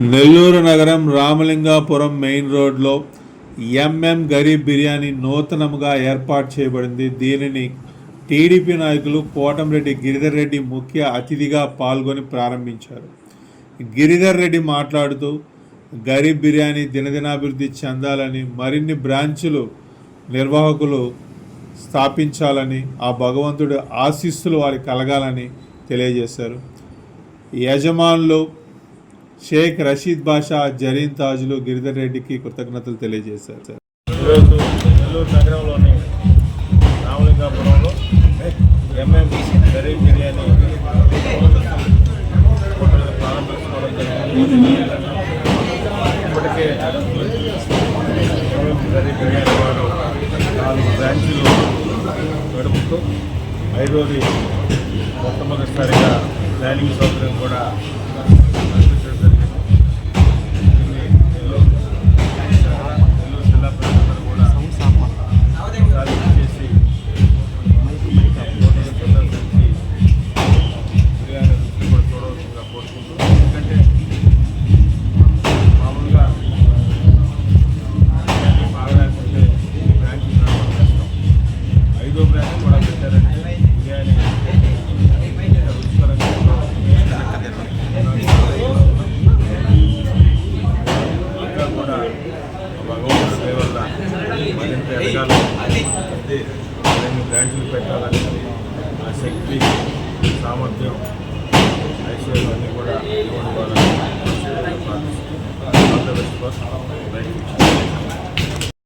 నెల్లూరు నగరం రామలింగాపురం మెయిన్ రోడ్లో ఎంఎం గరీబ్ బిర్యానీ నూతనంగా ఏర్పాటు చేయబడింది. దీనిని టీడీపీ నాయకులు కోటంరెడ్డి గిరిధర్ రెడ్డి ముఖ్య అతిథిగా పాల్గొని ప్రారంభించారు. గిరిధర్ రెడ్డి మాట్లాడుతూ గరీబ్ బిర్యానీ దినదినాభివృద్ధి చెందాలని, మరిన్ని బ్రాంచులు నిర్వాహకులు స్థాపించాలని, ఆ భగవంతుడి ఆశీస్సులు వారికి కలగాలని తెలియజేశారు. యజమానులు షేక్ రషీద్ బాషా, జరీన్ తాజులు గిరిధర్ రెడ్డికి కృతజ్ఞతలు తెలియజేశారు. ఈరోజు నెల్లూరు నగరంలోని రామలింగాపురంలో ఎంఎం గరీబ్ బిర్యానీ ప్రారంభించుకోవడం జరిగింది. ఇప్పటికే ఎంఎం గరీబ్ బిర్యానీ వారు 4 బ్రాంచీలు నడుపుతూ 5వది మొట్టమొదటిసారిగా ప్లానింగ్ సౌకర్యం కూడా మరింత ఎదగాలని, బ్రాంచ్లు పెట్టాలని ఆ శక్తి, సామర్థ్యం, ఐశ్వర్యం అన్నీ కూడా ఇవ్వాలని ప్రార్థిస్తున్నాను.